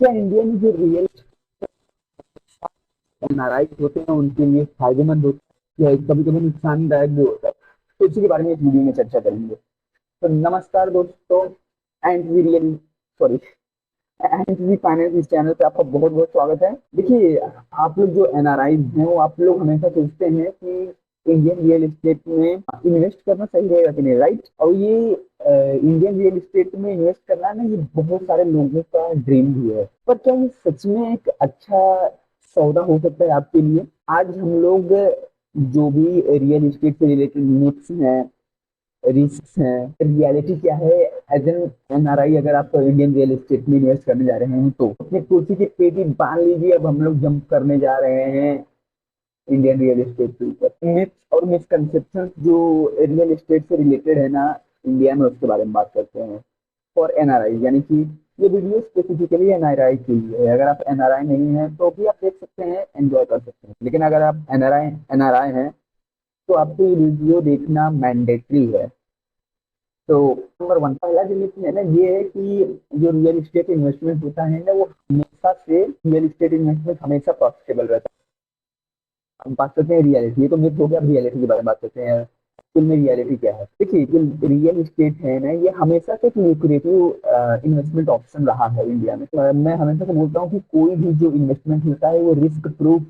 क्या इंडिया में जो रियल नाराज होते हैं उनके लिए फायदेमंद होता है, कभी कभी नुकसानदायक भी होता है, तो इसी के बारे में इस वीडियो में चर्चा करेंगे। तो नमस्कार दोस्तों, and we real sorry and we finance इस चैनल पे आपका बहुत बहुत स्वागत है। देखिए, आप लोग जो एनआरआई हैं वो आप लोग हमेशा सोचते हैं कि इंडियन रियल एस्टेट में इन्वेस्ट करना सही रहेगा कि नहीं, राइट? और ये इंडियन रियल एस्टेट में इन्वेस्ट करना ना, ये बहुत सारे लोगों का ड्रीम भी है। पर क्या ये सच में एक अच्छा सौदा हो सकता है आपके लिए? आज हम लोग जो भी रियल एस्टेट से रिलेटेड मिथ्स हैं, रिस्क हैं, रियलिटी क्या है, एज एन एनआरआई अगर आप इंडियन रियल एस्टेट में इन्वेस्ट करने जा रहे हैं तो अपनी कुर्सी की पेटी बांध लीजिए। अब हम लोग जंप करने जा रहे हैं इंडियन रियल एस्टेट के ऊपर। मिथ्स और मिसकंसेप्शन जो रियल एस्टेट से रिलेटेड है ना इंडिया में, उसके बारे में बात करते हैं फॉर एनआरआई। यानी कि ये वीडियो स्पेसिफिकली एनआरआई के लिए है। अगर आप एनआरआई नहीं हैं तो भी आप देख सकते हैं, एंजॉय कर सकते हैं, लेकिन अगर आप एनआरआई एनआरआई हैं तो आपको ये वीडियो देखना मैंडेटरी है। तो नंबर वन, पहला जो मिथ है ना, ये है कि जो रियल एस्टेट इन्वेस्टमेंट होता है ना, वो हमेशा से रियल एस्टेट इन्वेस्टमेंट हमेशा प्रॉफिटेबल रहता है। हम बात करते हैं रियलिटी, ये तो मिथ हो गया। अब रियलिटी के बारे में बात करते हैं, एक्चुअल में रियलिटी क्या है। देखिए, जो रियल एस्टेट है ना, ये हमेशा से एक ल्यूक्रेटिव इन्वेस्टमेंट ऑप्शन रहा है इंडिया में। मैं हमेशा से बोलता हूँ कि कोई भी जो इन्वेस्टमेंट होता है वो रिस्क प्रूफ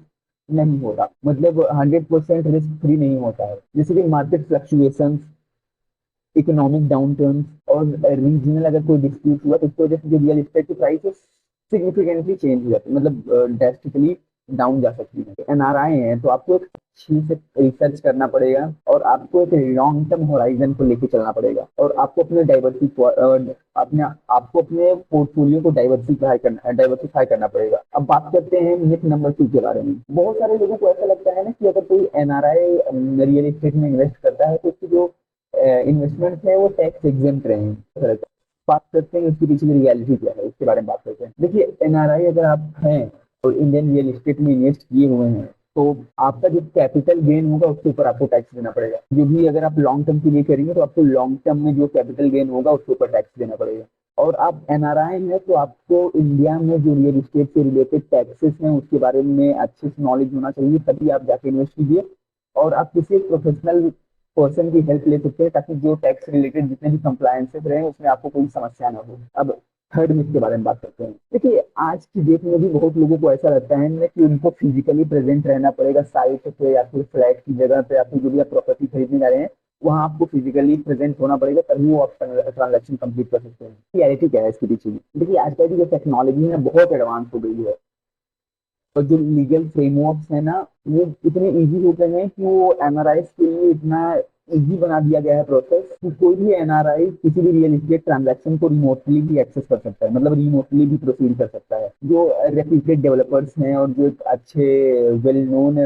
नहीं होता, मतलब 100% रिस्क फ्री नहीं होता है। जैसे कि market fluctuation, economic down turn और रीजनल अगर कोई डिस्प्यूट हुआ तो उसकी वजह से जो रियल एस्टेट की प्राइस सिग्निफिकेंटली चेंज हो जाती है, मतलब ड्रेस्टिकली डाउन जा सकती है। एनआरआई है तो आपको एक अच्छी से रिसर्च करना पड़ेगा और आपको एक लॉन्ग टर्म होराइजन को लेके चलना पड़ेगा, और आपको अपने अपने आपको अपने पोर्टफोलियो को डाइवर्सिफाई करना पड़ेगा। अब बात करते हैं मिथ नंबर 2 के बारे में। बहुत सारे लोगों को ऐसा लगता है ना कि अगर कोई एनआरआई रियल एस्टेट में इन्वेस्ट करता है तो उसकी जो इन्वेस्टमेंट है वो टैक्स एग्जेम्प्ट रहे हैं। बात करते हैं उसके पीछे की रियलिटी क्या है, उसके बारे में बात करते हैं। देखिए, एनआरआई अगर आप हैं और इंडियन रियल एस्टेट में इन्वेस्ट किए हुए हैं तो आपका जो कैपिटल गेन होगा उसके ऊपर आपको टैक्स देना पड़ेगा। जो भी अगर आप लॉन्ग टर्म के लिए करेंगे तो आपको लॉन्ग टर्म में जो कैपिटल गेन होगा उसके ऊपर टैक्स देना पड़ेगा। और आप एनआरआई हैं तो आपको इंडिया में जो रियल एस्टेट से रिलेटेड टैक्सेस हैं उसके बारे में अच्छे से नॉलेज होना चाहिए, तभी आप जाके इन्वेस्ट कीजिए। और आप किसी एक प्रोफेशनल पर्सन की हेल्प ले सकते हैं ताकि जो टैक्स रिलेटेड जितने भी कंप्लायंसेस रहे उसमें आपको कोई समस्या ना हो। अब थर्ड मिथ के बारे में बात करते हैं। देखिए, आज की डेट में भी बहुत लोगों को ऐसा लगता है ना कि उनको फिजिकली प्रेजेंट रहना पड़ेगा साइट पे या फिर फ्लैट की जगह पे, या फिर जो भी आप प्रॉपर्टी खरीदने जा रहे हैं वहां आपको फिजिकली प्रेजेंट होना पड़ेगा, तभी वो आप ट्रांजेक्शन कंप्लीट कर सकते हैं। रियलिटी क्या है इसके पीछे में? देखिए, आजकल की जो टेक्नोलॉजी है बहुत एडवांस हो गई है, और जो लीगल फ्रेमवर्क्स है ना वो इतने इजी हो गए हैं कि वो एनआरआई के लिए इतना इजी बना दिया गया है प्रोसेस कि कोई भी एनआरआई किसी भी रियल एस्टेट ट्रांजैक्शन को रिमोटली भी एक्सेस कर सकता है, मतलब रिमोटली भी प्रोसीड कर सकता है। जो रेप्यूटेड डेवलपर्स हैं और जो एक अच्छे वेल नोन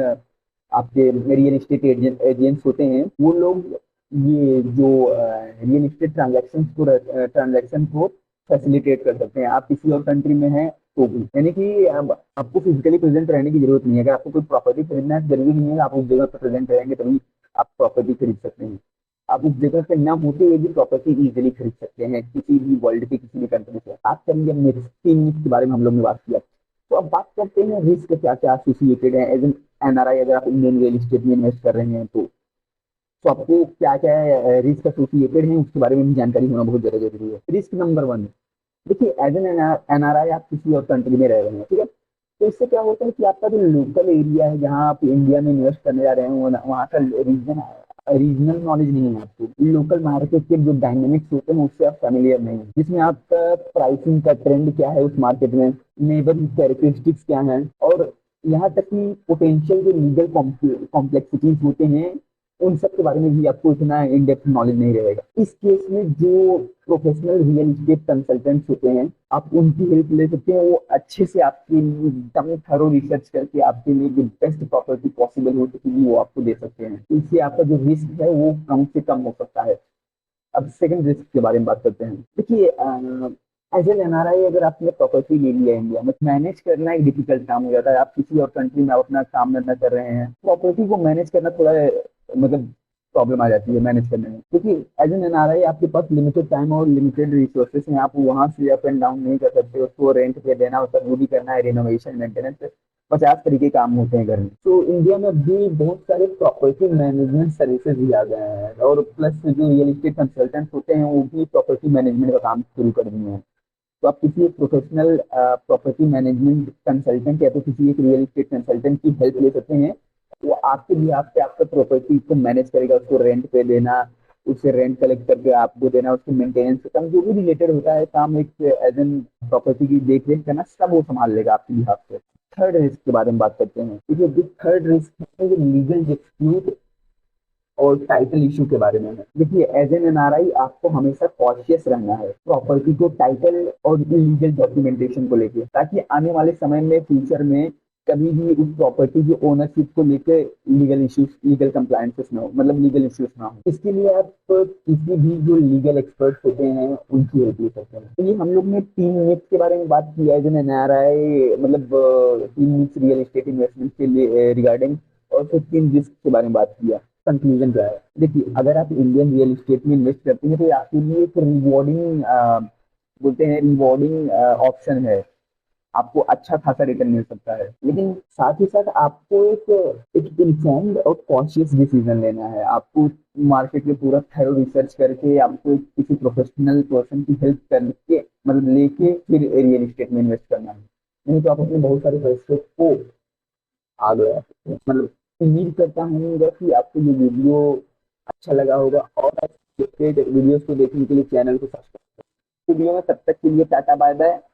आपके रियल एस्टेट एजेंट्स होते हैं, वो लोग ये जो रियल एस्टेट ट्रांजैक्शन को फैसिलिटेट कर सकते हैं। आप किसी और कंट्री में हैं तो भी, यानी कि आपको फिजिकली प्रेजेंट रहने की जरूरत नहीं है। अगर आपको कोई प्रॉपर्टी खरीदना है, जरूरी नहीं है आप उस जगह पर प्रेजेंट रहेंगे तभी आप प्रॉपर्टी खरीद सकते हैं। आप उस जगह पे न होते हुए भी प्रॉपर्टी इजीली खरीद सकते हैं किसी भी वर्ल्ड के किसी भी कंट्री से। बात करेंगे तीन मिथ के बारे में हम लोग ने बात किया। तो अब बात करते हैं रिस्क क्या क्या एसोसिएटेड है एज एन एनआरआई। अगर आप इंडियन रियल एस्टेट में इन्वेस्ट कर रहे हैं तो आपको क्या क्या रिस्क एसोसिएटेड है उसके बारे में भी जानकारी होना बहुत ज्यादा जरूरी है। रिस्क नंबर 1, देखिए, एज एन एनआरआई आप किसी और कंट्री में रह रहे हैं, ठीक है? तो इससे क्या होता है कि आपका जो लोकल एरिया है जहाँ आप इंडिया में इन्वेस्ट करने जा रहे हैं वहाँ का रीजनल नॉलेज नहीं है आपको। लोकल मार्केट के जो डायनेमिक्स होते हैं उससे आप फैमिलियर नहीं है, जिसमें आपका प्राइसिंग का ट्रेंड क्या है उस मार्केट में, नेबर कैरेक्टरिस्टिक्स क्या है, और यहाँ तक कि पोटेंशियल जो लीगल कॉम्प्लेक्सिटीज होते हैं उन सब के बारे में भी आपको इतना इन डेप्थ नॉलेज नहीं रहेगा। इस केस में जो प्रोफेशनल रियल एस्टेट कंसल्टेंट्स होते हैं आप उनकी हेल्प ले सकते हैं। वो अच्छे से आपके लिए एकदम थरो रिसर्च करके आपके लिए जो बेस्ट प्रॉपर्टी पॉसिबल हो सकेगी वो आपको दे सकते हैं। इससे आपका जो रिस्क है वो कम से कम हो सकता है। अब सेकंड रिस्क के बारे में बात करते हैं। देखिए, एज एन एनआरआई अगर आपने प्रॉपर्टी ले लिया इंडिया में, मैनेज करना एक डिफिकल्ट काम हो जाता है। आप किसी और कंट्री में अपना काम धंधा कर रहे हैं, प्रॉपर्टी को मैनेज करना थोड़ा मतलब प्रॉब्लम आ जाती है मैनेज करने में, क्योंकि एज एन एनआरआई आपके पास लिमिटेड टाइम और लिमिटेड रिसोर्सेस हैं। आप वहां से अप एंड डाउन नहीं कर सकते, उसको रेंट पे देना होता है, वो भी करना है, रिनोवेशन मेंटेनेंस, 50 तरीके काम होते हैं घर में। तो इंडिया में भी बहुत सारे प्रॉपर्टी मैनेजमेंट सर्विसेज भी आ गए हैं, और प्लस जो रियल एस्टेट कंसल्टेंट होते हैं वो भी प्रॉपर्टी मैनेजमेंट का काम शुरू कर दिए हैं। तो आप किसी एक प्रोफेशनल प्रॉपर्टी मैनेजमेंट कंसल्टेंट या तो किसी एक रियल एस्टेट कंसल्टेंट की हेल्प ले सकते हैं। वो आपके लिए आपके आपका प्रॉपर्टी को मैनेज करेगा, उसको रेंट पे देना, उससे रेंट कलेक्ट करके आपको देना, उसके मेंटेनेंस का काम जो भी रिलेटेड होता है काम, एक एज एन प्रॉपर्टी की देख रेख करना, सब वो संभाल लेगा आपके बिहाफ से। थर्ड रिस्क के बारे में बात करते हैं। देखिए जो थर्ड रिस्क है वो लीगल डिस्प्यूट और टाइटल इशू के बारे में है। देखिए एज एन एनआरआई आपको हमेशा कॉशियस रहना है प्रॉपर्टी को टाइटल और लीगल डॉक्यूमेंटेशन को लेके, ताकि आने वाले समय में फ्यूचर में कभी भी उस प्रॉपर्टी की ओनरशिप को लेकर लीगल इश्यूज, लीगल कंप्लायंसेस ना हो, मतलब लीगल इश्यूज ना हो। इसके लिए आप किसी भी जो लीगल एक्सपर्ट्स होते हैं उनकी हेल्प ले सकते हैं। तो ये हम लोग ने 3 मिनट्स के बारे में बात की है एज एन एनआरआई, मतलब 3 मिनट्स रियल एस्टेट इन्वेस्टमेंट के लिए रिगार्डिंग, और फिर 3 रिस्क के बारे में बात किया। कंक्लूजन क्या है? देखिए अगर आप इंडियन रियल एस्टेट में इन्वेस्ट करते हैं तो ये आपके लिए एक रिवॉर्डिंग, बोलते हैं रिवॉर्डिंग ऑप्शन है। आपको अच्छा खासा रिटर्न मिल सकता है, लेकिन साथ ही साथ आपको एक एक इन्फॉर्म्ड और कॉन्शियस डिसीजन लेना है। आपको मार्केट में पूरा थरो रिसर्च करके, आपको किसी प्रोफेशनल पर्सन की हेल्प करके, मतलब लेके फिर रियल एस्टेट में इन्वेस्ट करना है। नहीं तो आप अपने बहुत सारे पैसे को आ गया। मतलब उम्मीद करता हूँ कि आपको ये वीडियो अच्छा लगा होगा, और वीडियोस को देखने के लिए चैनल को सब्सक्राइब वीडियो में। तब तक के लिए टाटा बाय बाय।